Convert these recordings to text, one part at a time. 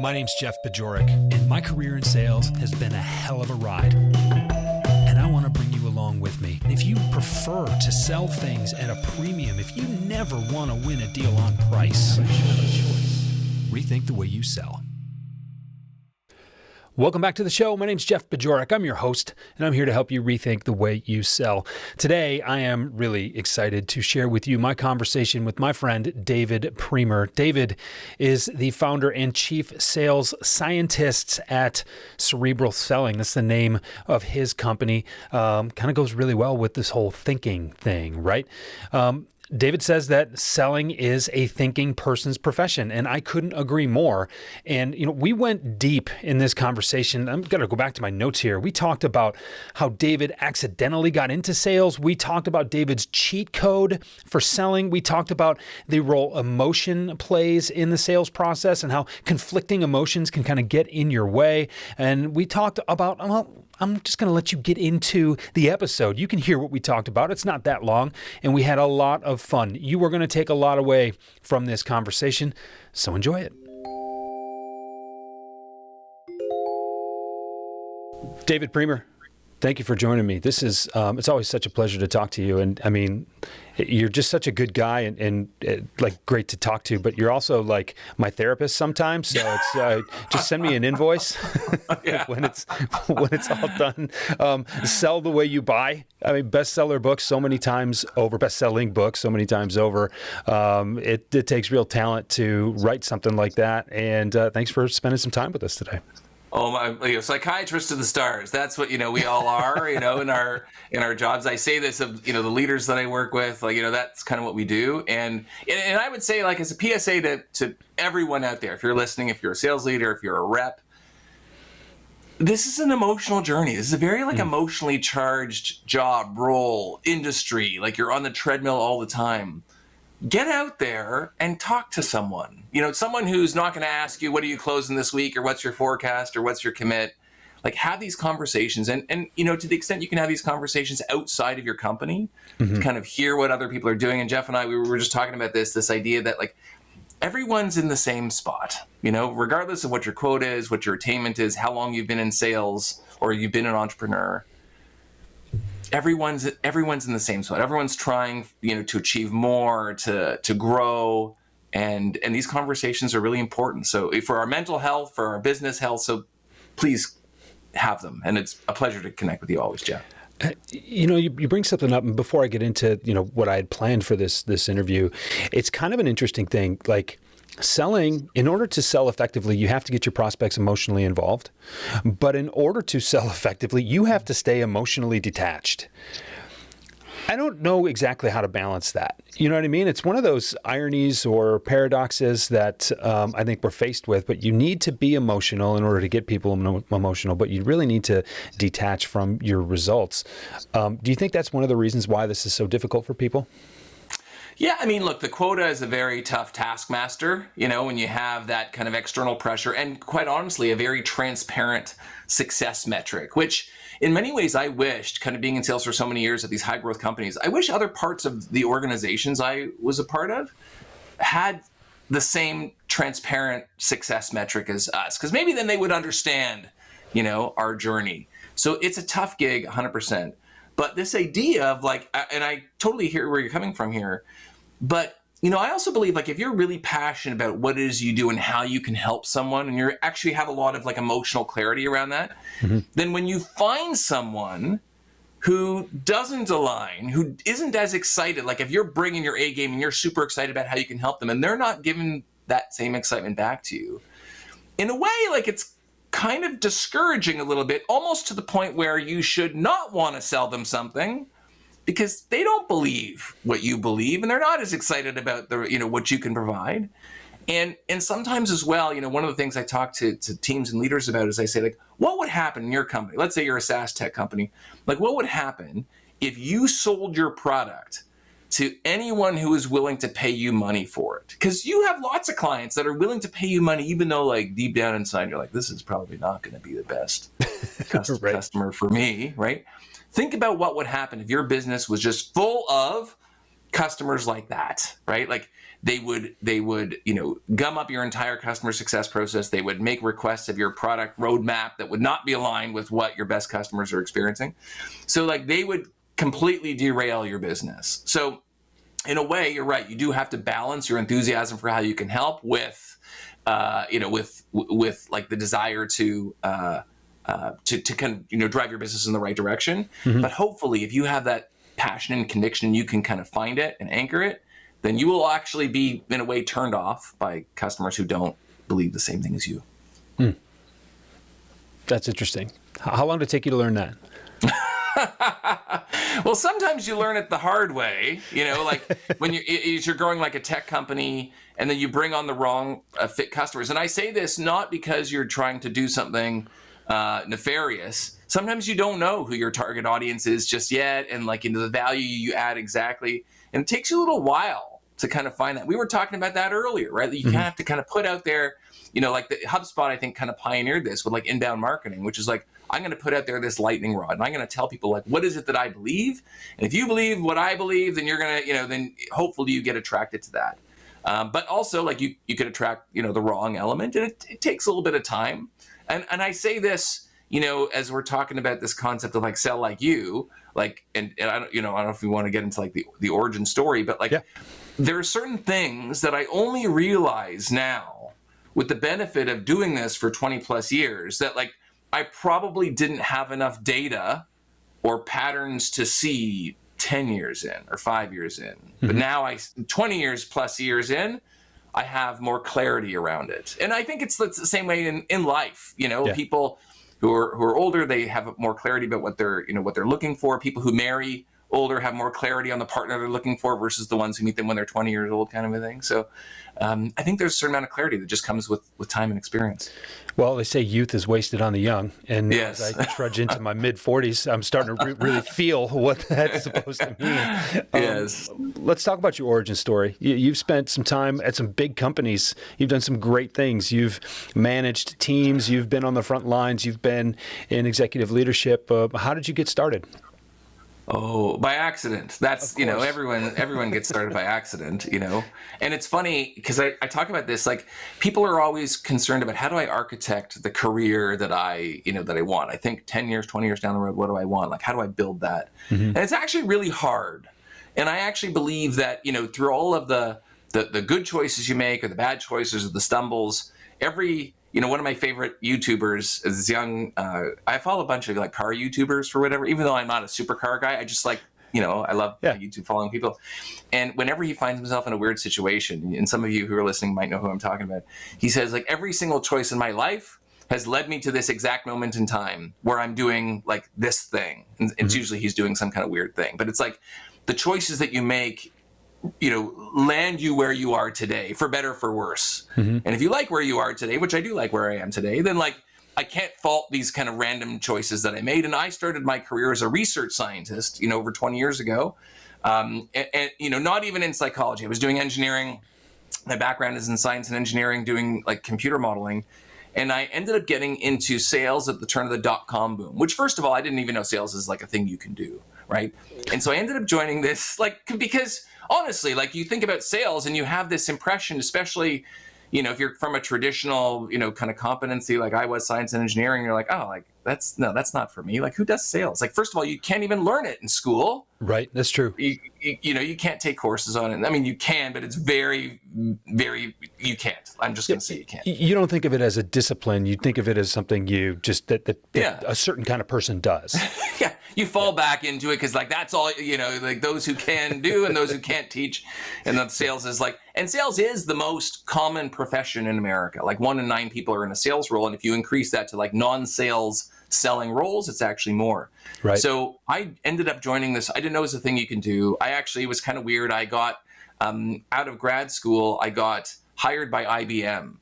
My name's Jeff Bajorek, and my career in sales has been a hell of a ride. And I want to bring you along with me. If you prefer to sell things at a premium, if you never want to win a deal on price, rethink the way you sell. Welcome back to the show. My name's Jeff Bajorek. I'm your host, and I'm here to help you rethink the way you sell. Today, I am really excited to share with you my conversation with my friend, David Priemer. David is the founder and chief sales scientist at Cerebral Selling. That's the name of his company. Kind of goes really well with this whole thinking thing, right? David says that selling is a thinking person's profession, and I couldn't agree more. And, we went deep in this conversation. I'm going to go back to my notes here. We talked about how David accidentally got into sales. We talked about David's cheat code for selling. We talked about the role emotion plays in the sales process and how conflicting emotions can kind of get in your way. And we talked about, I'm just going to let you get into the episode. You can hear what we talked about. It's not that long, and we had a lot of fun. You are going to take a lot away from this conversation, so enjoy it. David Priemer, thank you for joining me. This is, it's always such a pleasure to talk to you. And I mean, you're just such a good guy and like great to talk to, but you're also like my therapist sometimes. So it's just send me an invoice when it's all done. Sell the way you buy. I mean, bestseller books so many times over, best-selling books so many times over. It takes real talent to write something like that. And thanks for spending some time with us today. Oh my! Psychiatrist to the stars. That's what we all are. In our jobs. I say this of the leaders that I work with. That's kind of what we do. And I would say as a PSA to everyone out there, if you're listening, if you're a sales leader, if you're a rep, this is an emotional journey. This is a very emotionally charged job, role, industry. You're on the treadmill all the time. Get out there and talk to someone. Someone who's not going to ask you, what are you closing this week, or what's your forecast, or what's your commit. Have these conversations. And to the extent you can have these conversations outside of your company, to kind of hear what other people are doing. And Jeff and I, we were just talking about this idea that everyone's in the same spot, regardless of what your quote is, what your attainment is, how long you've been in sales, or you've been an entrepreneur. Everyone's in the same spot. Everyone's trying, to achieve more, to grow, and these conversations are really important. So for our mental health, for our business health, so please have them. And it's a pleasure to connect with you always, Jeff. You bring something up, and before I get into what I had planned for this interview, it's kind of an interesting thing. Selling, in order to sell effectively, you have to get your prospects emotionally involved. But in order to sell effectively, you have to stay emotionally detached. I don't know exactly how to balance that. You know what I mean? It's one of those ironies or paradoxes that I think we're faced with, but you need to be emotional in order to get people emotional, but you really need to detach from your results. Do you think that's one of the reasons why this is so difficult for people? Yeah, I mean, look, the quota is a very tough taskmaster, when you have that kind of external pressure, and quite honestly, a very transparent success metric, which in many ways I wished, kind of being in sales for so many years at these high growth companies, I wish other parts of the organizations I was a part of had the same transparent success metric as us, because maybe then they would understand, our journey. So it's a tough gig, 100%. But this idea of and I totally hear where you're coming from here, but I also believe if you're really passionate about what it is you do and how you can help someone, and you actually have a lot of emotional clarity around that, then when you find someone who doesn't align, who isn't as excited, if you're bringing your A game and you're super excited about how you can help them, and they're not giving that same excitement back to you, in a way, it's kind of discouraging a little bit, almost to the point where you should not want to sell them something because they don't believe what you believe, and they're not as excited about what you can provide. And sometimes as well, one of the things I talk to teams and leaders about is I say, what would happen in your company? Let's say you're a SaaS tech company. What would happen if you sold your product to anyone who is willing to pay you money for it? Because you have lots of clients that are willing to pay you money, even though deep down inside, you're this is probably not going to be the best customer for me, right? Think about what would happen if your business was just full of customers like that, right? they would, gum up your entire customer success process. They would make requests of your product roadmap that would not be aligned with what your best customers are experiencing. So like they would completely derail your business. So in a way, you're right. You do have to balance your enthusiasm for how you can help with, with like the desire to kind of, drive your business in the right direction. Mm-hmm. But hopefully, if you have that passion and conviction, you can kind of find it and anchor it, then you will actually be, in a way, turned off by customers who don't believe the same thing as you. That's interesting. How long did it take you to learn that? Well, sometimes you learn it the hard way, like when you're growing like a tech company and then you bring on the wrong fit customers. And I say this not because you're trying to do something nefarious. Sometimes you don't know who your target audience is just yet, and like the value you add exactly. And it takes you a little while to kind of find that. We were talking about that earlier, right? You have to kind of put out there, like the HubSpot, I think, kind of pioneered this with like inbound marketing, which is like, I'm going to put out there this lightning rod, and I'm going to tell people like, what is it that I believe? And if you believe what I believe, then you're going to, then hopefully you get attracted to that. But also like you could attract, the wrong element, and it takes a little bit of time. And I say this, as we're talking about this concept of like sell like you, like, and I don't know if we want to get into like the origin story, but like there are certain things that I only realize now with the benefit of doing this for 20 plus years that like I probably didn't have enough data or patterns to see 10 years in or 5 years in. Mm-hmm. But now 20 years plus years in, I have more clarity around it. And I think it's the same way in life. People who are older, they have more clarity about what they're looking for. People who marry older have more clarity on the partner they're looking for versus the ones who meet them when they're 20 years old, kind of a thing. So I think there's a certain amount of clarity that just comes with time and experience. Well, they say youth is wasted on the young. And yes. As I trudge into my mid-40s, I'm starting to really feel what that's supposed to mean. Yes. Let's talk about your origin story. You've spent some time at some big companies. You've done some great things. You've managed teams. You've been on the front lines. You've been in executive leadership. How did you get started? Oh, by accident. That's, everyone gets started by accident, And it's funny because I talk about this, like people are always concerned about how do I architect the career that I want? I think 10 years, 20 years down the road, what do I want? Like, how do I build that? Mm-hmm. And it's actually really hard. And I actually believe that, through all of the good choices you make or the bad choices or the stumbles, one of my favorite YouTubers is this young, I follow a bunch of like car YouTubers for whatever, even though I'm not a supercar guy, I just like, I love YouTube following people. And whenever he finds himself in a weird situation, and some of you who are listening might know who I'm talking about, he says like every single choice in my life has led me to this exact moment in time where I'm doing like this thing. And it's usually he's doing some kind of weird thing, but it's like the choices that you make land you where you are today, for better, for worse. Mm-hmm. And if you like where you are today, which I do like where I am today, then like I can't fault these kind of random choices that I made. And I started my career as a research scientist, over 20 years ago. And not even in psychology. I was doing engineering. My background is in science and engineering, doing like computer modeling. And I ended up getting into sales at the turn of the dot-com boom, which first of all, I didn't even know sales is like a thing you can do, right? And so I ended up joining this, like, because honestly, like you think about sales and you have this impression, especially, if you're from a traditional, kind of competency, like I was, science and engineering, you're like, oh, like that's not for me. Like who does sales? Like, first of all, you can't even learn it in school. Right. That's true. You can't take courses on it. I mean, you can, but it's very, very, you can't. I'm just going to say you can't. You don't think of it as a discipline. You think of it as something you just, that a certain kind of person does. Yeah. You fall back into it because like that's all, like those who can do and those who can't teach. And then sales is like, and sales is the most common profession in America. Like 1 in 9 people are in a sales role. And if you increase that to like non-sales selling roles, it's actually more. Right. So I ended up joining this. I didn't know it was a thing you can do. It was kind of weird. I got out of grad school, I got hired by IBM,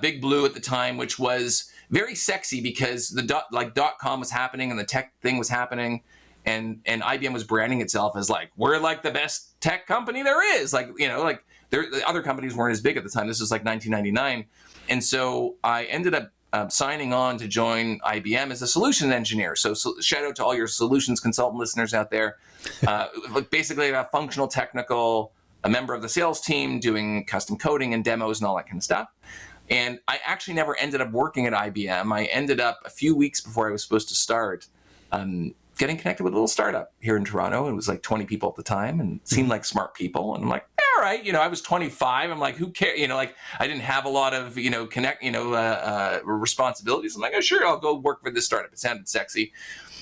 Big Blue at the time, which was very sexy because the dot-com was happening and the tech thing was happening. And IBM was branding itself as like, we're like the best tech company there is. Like, the other companies weren't as big at the time. This was like 1999. And so I ended up signing on to join IBM as a solution engineer. So shout out to all your solutions consultant listeners out there. Basically a functional technical a member of the sales team doing custom coding and demos and all that kind of stuff. And I actually never ended up working at IBM. I ended up a few weeks before I was supposed to start getting connected with a little startup here in Toronto. It was like 20 people at the time and seemed like smart people. And I'm like, all right, I was 25. I'm like, who cares? Like I didn't have a lot of, responsibilities. I'm like, oh, sure, I'll go work for this startup. It sounded sexy.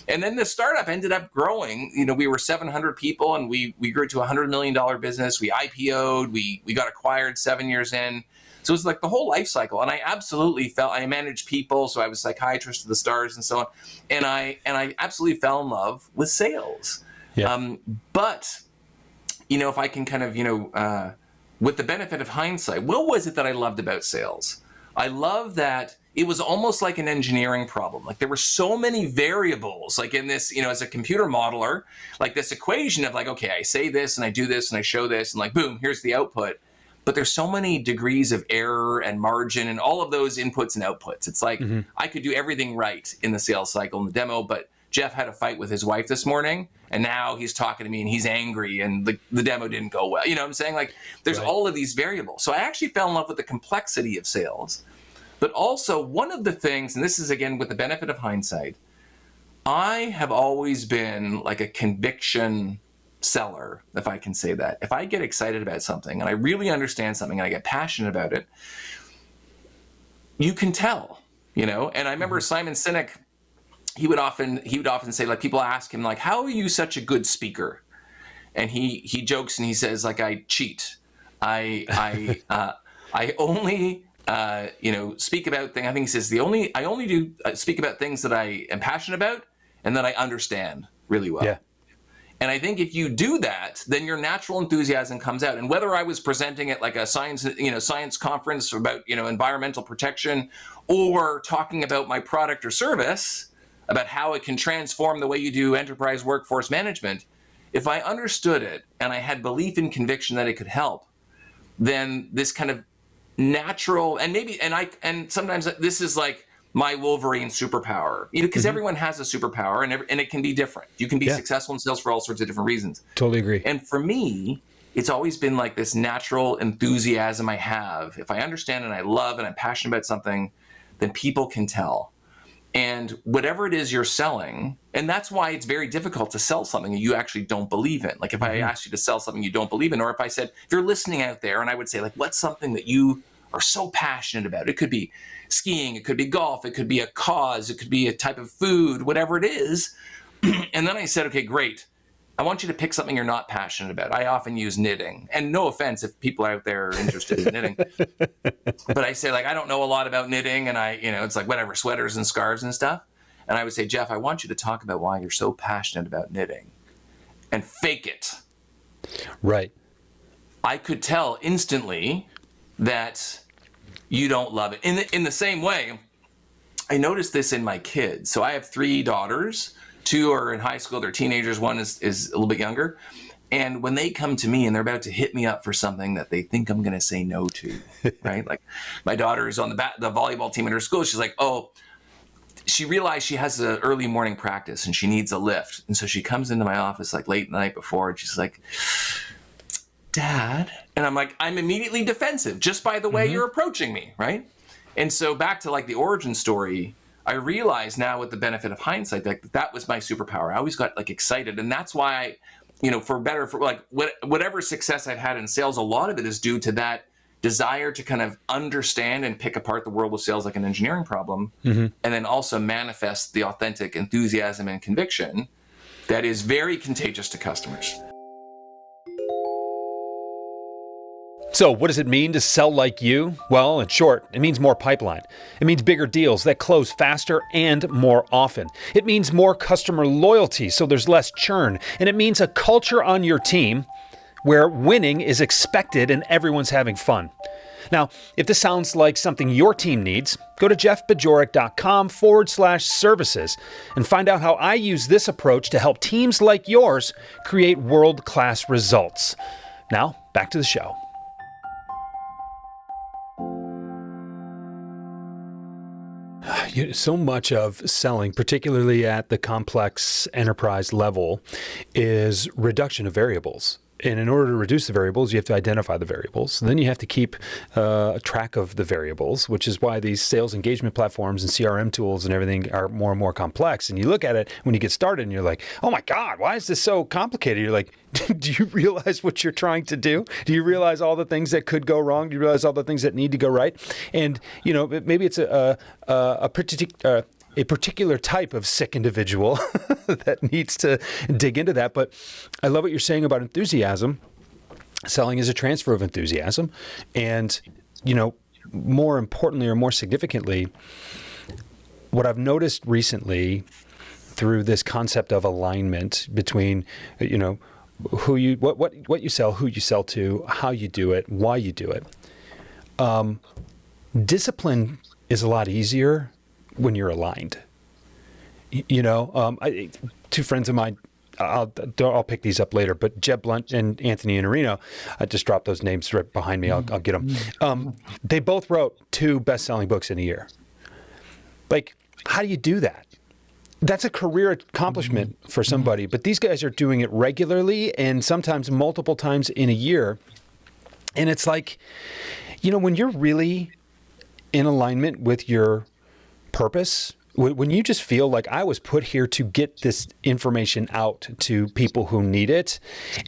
And then the startup ended up growing. We were 700 people and we grew to a $100 million business. We IPO'd, we got acquired 7 years in. So it was like the whole life cycle. And I absolutely I managed people. So I was psychiatrist to the stars and so on. And I absolutely fell in love with sales. Yeah. But, if I can kind of, with the benefit of hindsight, what was it that I loved about sales? I love that it was almost like an engineering problem. Like there were so many variables, like in this, as a computer modeler, like this equation of like, okay, I say this and I do this and I show this and like, boom, here's the output. But there's so many degrees of error and margin and all of those inputs and outputs. It's like I could do everything right in the sales cycle and the demo, but Jeff had a fight with his wife this morning and now he's talking to me and he's angry and the demo didn't go well. You know what I'm saying? Like there's all of these variables. So I actually fell in love with the complexity of sales. But also one of the things, and this is again with the benefit of hindsight, I have always been like a conviction seller, if I can say that. If I get excited about something and I really understand something and I get passionate about it, you can tell, And I remember Simon Sinek, he would often say, like, people ask him, like, how are you such a good speaker? And he jokes and he says, like, I cheat. I only speak about things. I think he says I only do speak about things that I am passionate about and that I understand really well. Yeah. And I think if you do that, then your natural enthusiasm comes out. And whether I was presenting at like a science conference about, environmental protection or talking about my product or service, about how it can transform the way you do enterprise workforce management, if I understood it and I had belief and conviction that it could help, then this kind of natural, and sometimes this is like my Wolverine superpower, because everyone has a superpower and it can be different. You can be successful in sales for all sorts of different reasons. Totally agree. And for me, it's always been like this natural enthusiasm I have. If I understand and I love and I'm passionate about something, then people can tell. And whatever it is you're selling, and that's why it's very difficult to sell something you actually don't believe in. Like if I asked you to sell something you don't believe in, or if I said, if you're listening out there and I would say, like, what's something that you are so passionate about? It could be skiing, it could be golf, it could be a cause, it could be a type of food, whatever it is. And then I said, okay, great. I want you to pick something you're not passionate about. I often use knitting, and no offense if people out there are interested in knitting, but I say, like, I don't know a lot about knitting, and it's like whatever, sweaters and scarves and stuff. And I would say, Jeff, I want you to talk about why you're so passionate about knitting and fake it. Right. I could tell instantly that you don't love it. In the same way, I noticed this in my kids. So I have 3 daughters. 2 are in high school, they're teenagers, 1 is a little bit younger. And when they come to me and they're about to hit me up for something that they think I'm going to say no to, right? Like my daughter is on the volleyball team in her school. She's like, she realized she has an early morning practice and she needs a lift. And so she comes into my office like late the night before and she's like, Dad. And I'm like, I'm immediately defensive just by the way you're approaching me, right? And so back to like the origin story, I realize now with the benefit of hindsight that was my superpower. I always got like excited. And that's why, for like whatever success I've had in sales, a lot of it is due to that desire to kind of understand and pick apart the world of sales like an engineering problem, and then also manifest the authentic enthusiasm and conviction that is very contagious to customers. So what does it mean to sell like you? Well, in short, it means more pipeline. It means bigger deals that close faster and more often. It means more customer loyalty, so there's less churn. And it means a culture on your team where winning is expected and everyone's having fun. Now, if this sounds like something your team needs, go to jeffbajorek.com/services and find out how I use this approach to help teams like yours create world-class results. Now, back to the show. So much of selling, particularly at the complex enterprise level, is reduction of variables. And in order to reduce the variables, you have to identify the variables. And then you have to keep track of the variables, which is why these sales engagement platforms and CRM tools and everything are more and more complex. And you look at it when you get started and you're like, oh my God, why is this so complicated? You're like, do you realize what you're trying to do? Do you realize all the things that could go wrong? Do you realize all the things that need to go right? And, maybe it's a particular type of sick individual that needs to dig into that. But I love what you're saying about enthusiasm. Selling is a transfer of enthusiasm. And, more importantly or more significantly, what I've noticed recently through this concept of alignment between, who you, what you sell, who you sell to, how you do it, why you do it. Discipline is a lot easier when you're aligned. Two friends of mine, I'll pick these up later, but Jeb Blunt and Anthony Iannarino, I just dropped those names right behind me. I'll get them. They both wrote 2 best-selling books in a year. Like, how do you do that? That's a career accomplishment for somebody, but these guys are doing it regularly and sometimes multiple times in a year. And it's like, when you're really in alignment with your purpose, when you just feel like I was put here to get this information out to people who need it,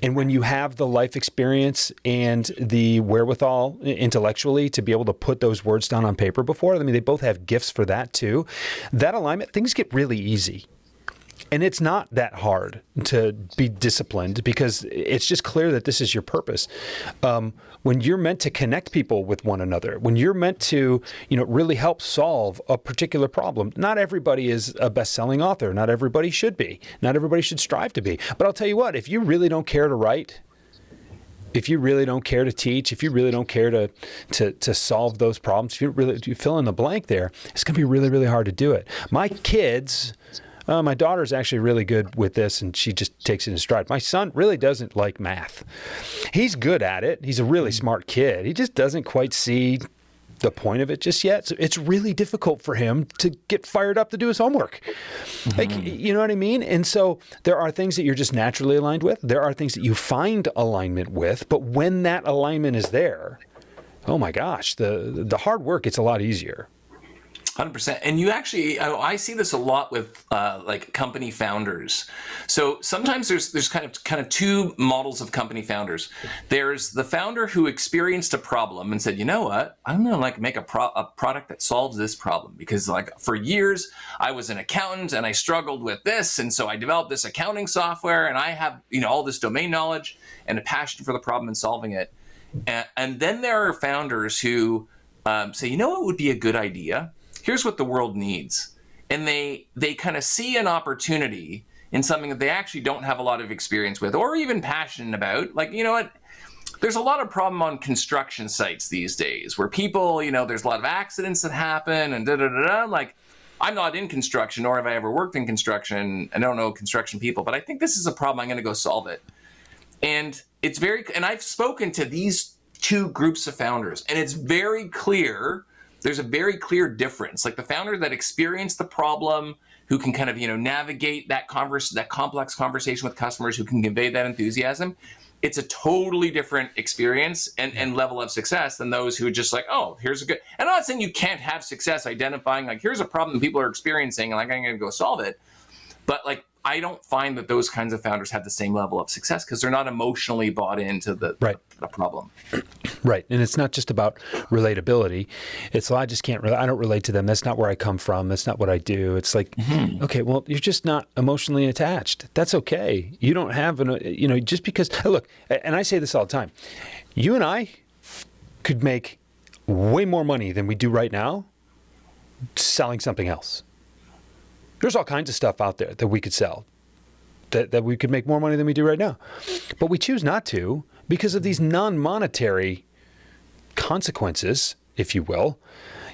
and when you have the life experience and the wherewithal intellectually to be able to put those words down on paper before, they both have gifts for that too. That alignment, things get really easy. And it's not that hard to be disciplined because it's just clear that this is your purpose. When you're meant to connect people with one another, when you're meant to, really help solve a particular problem, not everybody is a best-selling author. Not everybody should be. Not everybody should strive to be. But I'll tell you what, if you really don't care to write, if you really don't care to teach, if you really don't care to solve those problems, if you fill in the blank there, it's going to be really, really hard to do it. My kids... my daughter's actually really good with this, and she just takes it in stride. My son really doesn't like math. He's good at it. He's a really smart kid. He just doesn't quite see the point of it just yet. So it's really difficult for him to get fired up to do his homework. Like, you know what I mean? And so there are things that you're just naturally aligned with. There are things that you find alignment with. But when that alignment is there, oh my gosh, the hard work gets a lot easier. 100%. And you actually, I see this a lot with like company founders. So sometimes there's kind of 2 models of company founders. There's the founder who experienced a problem and said, you know what, I'm going to make a product that solves this problem because for years I was an accountant and I struggled with this. And so I developed this accounting software and I have, all this domain knowledge and a passion for the problem and solving it. And then there are founders who say, you know what would be a good idea? Here's what the world needs. And they kind of see an opportunity in something that they actually don't have a lot of experience with or even passionate about. Like, you know what? There's a lot of problem on construction sites these days where people, there's a lot of accidents that happen and da-da-da-da. Like, I'm not in construction, nor have I ever worked in construction. I don't know construction people, but I think this is a problem. I'm going to go solve it. And and I've spoken to these 2 groups of founders, and it's very clear. There's a very clear difference. Like the founder that experienced the problem, who can kind of, navigate that complex conversation with customers, who can convey that enthusiasm. It's a totally different experience and level of success than those who are just like, oh, here's a good, and I'm not saying you can't have success identifying like, here's a problem people are experiencing and I'm going to go solve it. But I don't find that those kinds of founders have the same level of success because they're not emotionally bought into the problem. Right. And it's not just about relatability. It's, I just can't I don't relate to them. That's not where I come from. That's not what I do. It's like, okay, well, you're just not emotionally attached. That's okay. You don't have just because, look, and I say this all the time, you and I could make way more money than we do right now selling something else. There's all kinds of stuff out there that we could sell, that we could make more money than we do right now. But we choose not to because of these non-monetary consequences, if you will.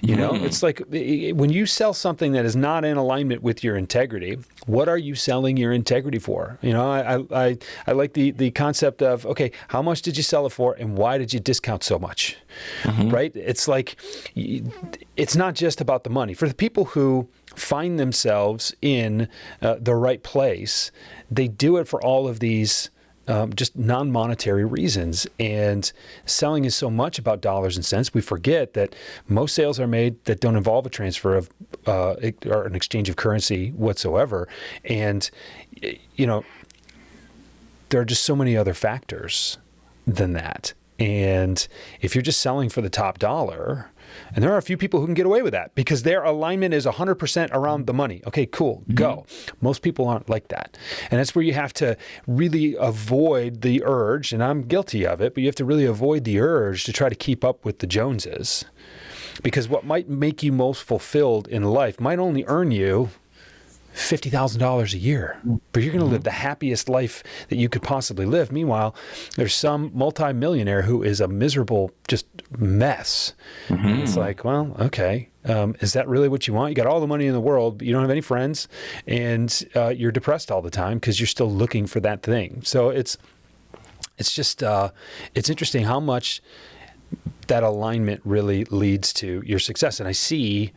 It's like when you sell something that is not in alignment with your integrity, what are you selling your integrity for? I like the concept of, okay, how much did you sell it for and why did you discount so much? Right? It's like, it's not just about the money. For the people who find themselves in the right place, they do it for all of these just non-monetary reasons. And selling is so much about dollars and cents. We forget that most sales are made that don't involve a transfer of or an exchange of currency whatsoever. And, there are just so many other factors than that. And if you're just selling for the top dollar, and there are a few people who can get away with that because their alignment is 100% around the money. Okay, cool, go. Most people aren't like that. And that's where you have to really avoid the urge, and I'm guilty of it, but you have to really avoid the urge to try to keep up with the Joneses. Because what might make you most fulfilled in life might only earn you $50,000 a year, but you're going to live the happiest life that you could possibly live. Meanwhile, there's some multimillionaire who is a miserable just mess. And it's like, well, okay, is that really what you want? You got all the money in the world, but you don't have any friends, and you're depressed all the time because you're still looking for that thing. So it's just it's interesting how much that alignment really leads to your success. And I see,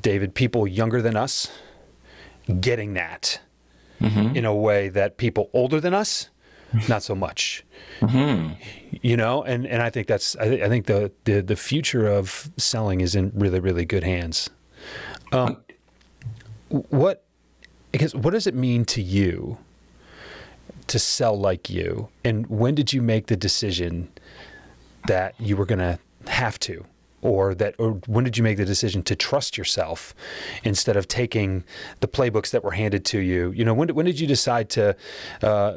David, people younger than us getting that in a way that people older than us, not so much. And I think I think the future of selling is in really, really good hands. What does it mean to you to sell like you? And when did you make the decision that you were going to have to? Or when did you make the decision to trust yourself instead of taking the playbooks that were handed to you? When did you decide to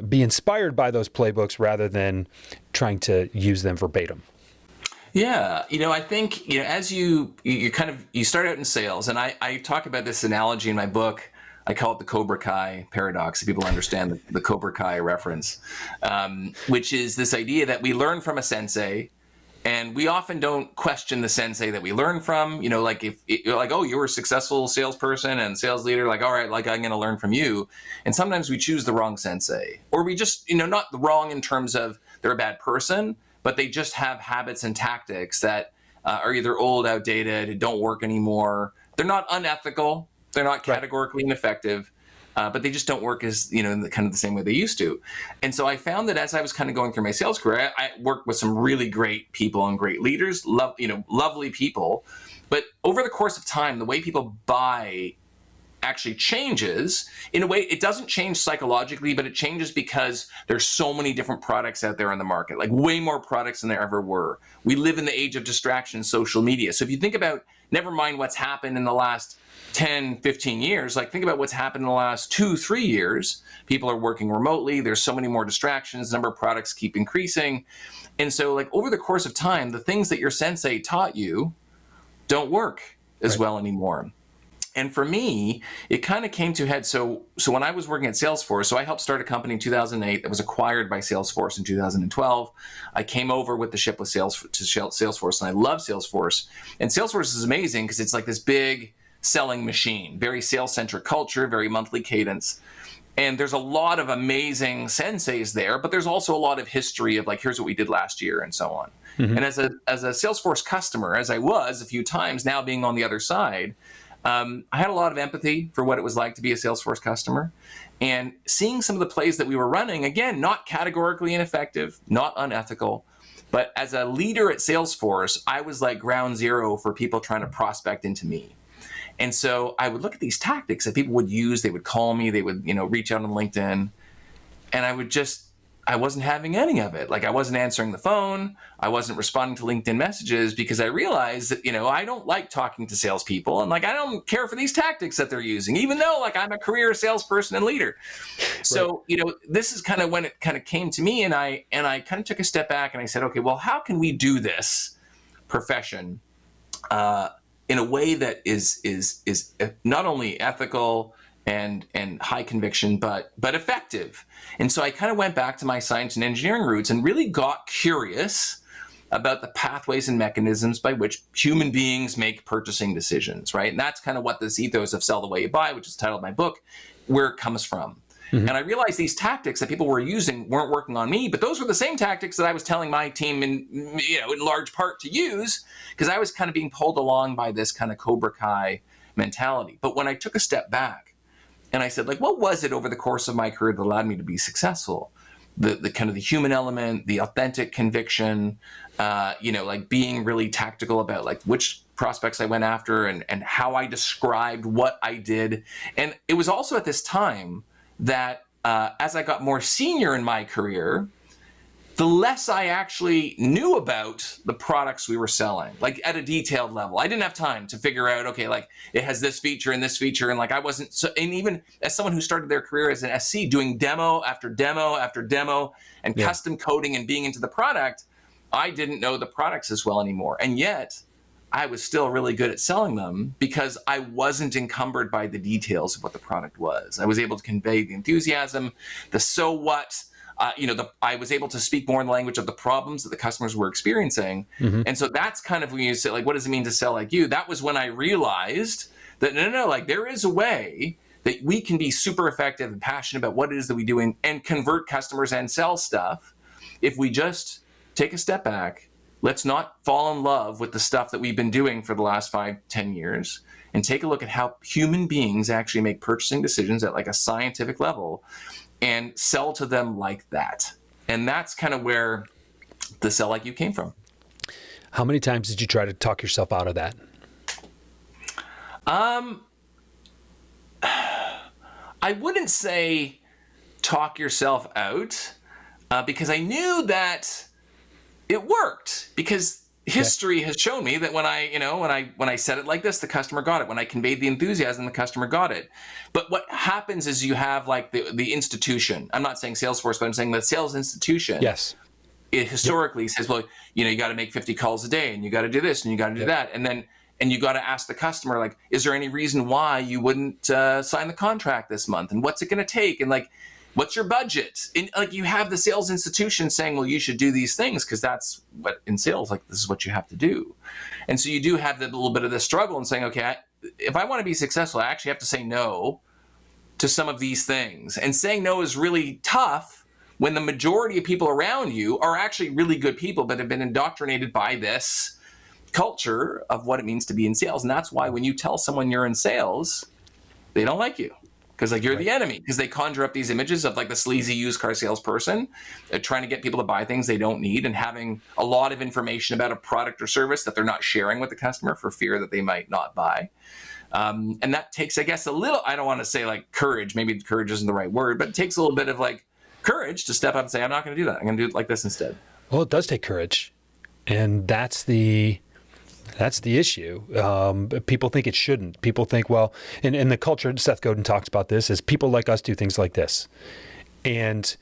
be inspired by those playbooks rather than trying to use them verbatim? Yeah, I think as you start out in sales, and I talk about this analogy in my book. I call it the Cobra Kai paradox, if people understand the Cobra Kai reference, which is this idea that we learn from a sensei. And we often don't question the sensei that we learn from, like if you're like, oh, you're a successful salesperson and sales leader, like, all right, like I'm going to learn from you. And sometimes we choose the wrong sensei, or we just, not the wrong in terms of they're a bad person, but they just have habits and tactics that are either old, outdated, don't work anymore. They're not unethical. They're not categorically ineffective. But they just don't work as, in the kind of the same way they used to. And so I found that as I was kind of going through my sales career, I worked with some really great people and great leaders, lovely people. But over the course of time, the way people buy actually changes in a way. It doesn't change psychologically, but it changes because there's so many different products out there in the market, like way more products than there ever were. We live in the age of distraction, social media. So if you think about, never mind what's happened in the last 10, 15 years, like think about what's happened in the last 2-3 years. People are working remotely. There's so many more distractions. The number of products keep increasing. And so like over the course of time, the things that your sensei taught you don't work as well anymore. And for me, it kind of came to a head. So when I was working at Salesforce, so I helped start a company in 2008 that was acquired by Salesforce in 2012. I came over with the ship with Salesforce, and I love Salesforce. And Salesforce is amazing because it's like this big selling machine, very sales-centric culture, very monthly cadence. And there's a lot of amazing senseis there, but there's also a lot of history of like, here's what we did last year and so on. Mm-hmm. And as a Salesforce customer, as I was a few times, now being on the other side, I had a lot of empathy for what it was like to be a Salesforce customer, and seeing some of the plays that we were running, again, not categorically ineffective, not unethical, but as a leader at Salesforce, I was like ground zero for people trying to prospect into me. And so I would look at these tactics that people would use. They would call me, they would, reach out on LinkedIn, and I wasn't having any of it. Like I wasn't answering the phone. I wasn't responding to LinkedIn messages because I realized that, I don't like talking to salespeople. And like, I don't care for these tactics that they're using, even though like I'm a career salesperson and leader. So, this is kind of when it kind of came to me, and I kind of took a step back and I said, okay, well, how can we do this profession in a way that is not only ethical and high conviction, but effective. And so I kind of went back to my science and engineering roots and really got curious about the pathways and mechanisms by which human beings make purchasing decisions, right? And that's kind of what this ethos of Sell the Way You Buy, which is the title of my book, where it comes from. Mm-hmm. And I realized these tactics that people were using weren't working on me, but those were the same tactics that I was telling my team in large part to use, because I was kind of being pulled along by this kind of Cobra Kai mentality. But when I took a step back, and I said, like, what was it over the course of my career that allowed me to be successful? the kind of the human element, the authentic conviction, like being really tactical about like which prospects I went after and how I described what I did. And it was also at this time that as I got more senior in my career, the less I actually knew about the products we were selling, like at a detailed level. I didn't have time to figure out, okay, like it has this feature and this feature. And like I wasn't, so, and even as someone who started their career as an SC doing demo after demo after demo and custom coding and being into the product, I didn't know the products as well anymore. And yet I was still really good at selling them because I wasn't encumbered by the details of what the product was. I was able to convey the enthusiasm, the so what, I was able to speak more in the language of the problems that the customers were experiencing. Mm-hmm. And so that's kind of when you say, like, what does it mean to sell like you? That was when I realized that, no, like there is a way that we can be super effective and passionate about what it is that we do and convert customers and sell stuff if we just take a step back. Let's not fall in love with the stuff that we've been doing for the last 5-10 years and take a look at how human beings actually make purchasing decisions at like a scientific level and sell to them like that. And that's kind of where the sell like you came from. How many times did you try to talk yourself out of that? I wouldn't say talk yourself out because I knew that it worked, because history has shown me that when I said it like this, the customer got it. When I conveyed the enthusiasm, the customer got it. But what happens is you have like the institution. I'm not saying Salesforce, but I'm saying the sales institution. Yes. It historically says, well, you got to make 50 calls a day, and you got to do this, and you got to do that, and you got to ask the customer, like, is there any reason why you wouldn't sign the contract this month, and what's it going to take, and like, what's your budget? And like you have the sales institution saying, well, you should do these things because that's what in sales, like this is what you have to do. And so you do have the little bit of this struggle in saying, okay, if I want to be successful, I actually have to say no to some of these things. And saying no is really tough when the majority of people around you are actually really good people but have been indoctrinated by this culture of what it means to be in sales. And that's why when you tell someone you're in sales, they don't like you. Because like you're the enemy, because they conjure up these images of like the sleazy used car salesperson trying to get people to buy things they don't need and having a lot of information about a product or service that they're not sharing with the customer for fear that they might not buy. And that takes, I guess, a little, I don't want to say like courage, maybe courage isn't the right word, but it takes a little bit of like courage to step up and say, I'm not going to do that. I'm going to do it like this instead. Well, it does take courage. And that's the issue. People think it shouldn't. People think, well, in the culture, Seth Godin talks about this, is people like us do things like this. And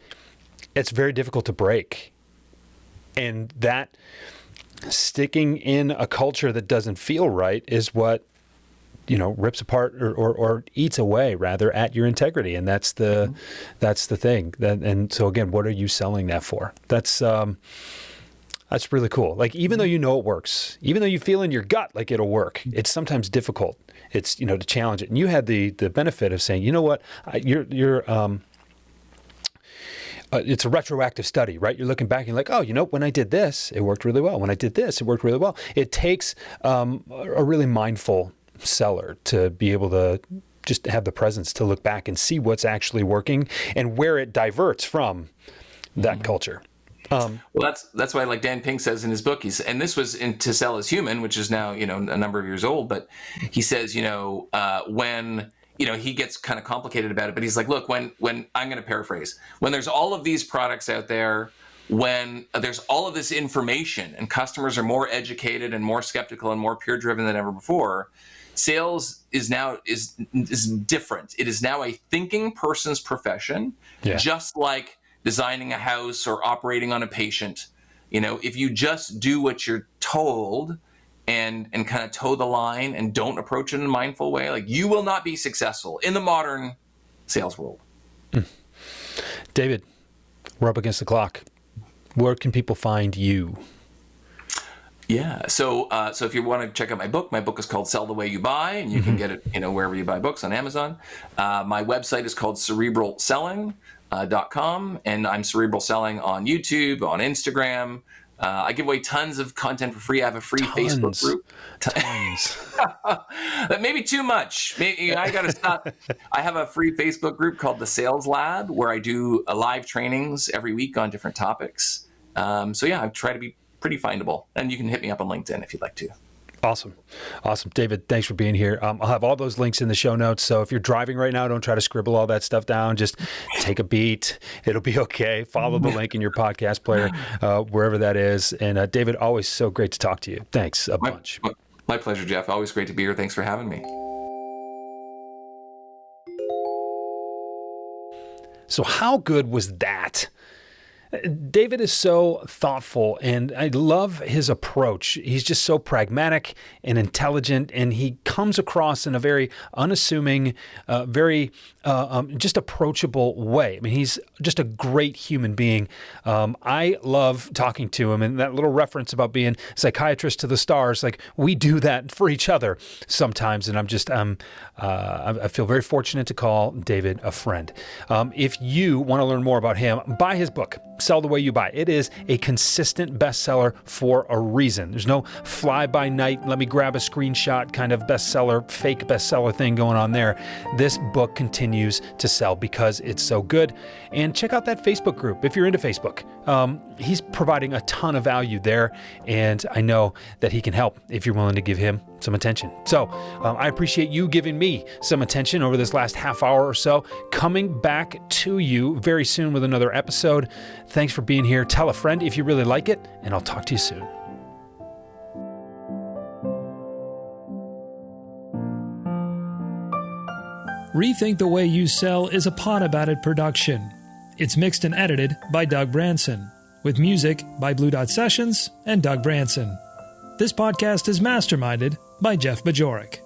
it's very difficult to break. And that sticking in a culture that doesn't feel right is what, rips apart or eats away rather at your integrity. And that's the thing. And so again, what are you selling that for? That's really cool. Like, even though you know it works, even though you feel in your gut like it'll work, it's sometimes difficult. It's, to challenge it. And you had the benefit of saying, you know what, it's a retroactive study, right? You're looking back and you're like, oh, when I did this, it worked really well. When I did this, it worked really well. It takes a really mindful seller to be able to just have the presence to look back and see what's actually working and where it diverts from that culture. Well, that's why, like Dan Pink says in his book, and this was in To Sell Is Human, which is now, a number of years old, but he says, when, he gets kind of complicated about it, but he's like, look, when I'm going to paraphrase, when there's all of these products out there, when there's all of this information and customers are more educated and more skeptical and more peer driven than ever before, sales is different. It is now a thinking person's profession, just like designing a house or operating on a patient. If you just do what you're told and kind of toe the line and don't approach it in a mindful way, like you will not be successful in the modern sales world. David, we're up against the clock. Where can people find you? Yeah. So if you want to check out my book is called Sell the Way You Buy, and you can get it, wherever you buy books on Amazon. My website is called Cerebral Selling. .com, and I'm Cerebral Selling on YouTube, on Instagram, I give away tons of content for free. I have a free Facebook group. Tons. That may be too much. Maybe I got to stop. I have a free Facebook group called the Sales Lab where I do live trainings every week on different topics. So yeah, I try to be pretty findable. And you can hit me up on LinkedIn if you'd like to. Awesome. David, thanks for being here. I'll have all those links in the show notes. So if you're driving right now, don't try to scribble all that stuff down. Just take a beat. It'll be okay. Follow the link in your podcast player, wherever that is. And David, always so great to talk to you. Thanks a bunch. My pleasure, Jeff. Always great to be here. Thanks for having me. So how good was that? David is so thoughtful, and I love his approach. He's just so pragmatic and intelligent, and he comes across in a very unassuming, very just approachable way. I mean, he's just a great human being. I love talking to him, and that little reference about being psychiatrist to the stars, like we do that for each other sometimes, and I feel very fortunate to call David a friend. If you want to learn more about him, buy his book, Sell the Way You Buy. It is a consistent bestseller for a reason. There's no fly-by-night, let me grab a screenshot kind of bestseller, fake bestseller thing going on there. This book continues to sell because it's so good. And check out that Facebook group if you're into Facebook. He's providing a ton of value there, and I know that he can help if you're willing to give him some attention. So I appreciate you giving me some attention over this last half hour or so. Coming back to you very soon with another episode. Thanks for being here. Tell a friend if you really like it, and I'll talk to you soon. Rethink the Way You Sell is a Pod About It production. It's mixed and edited by Doug Branson, with music by Blue Dot Sessions and Doug Branson. This podcast is masterminded by Jeff Bajorek.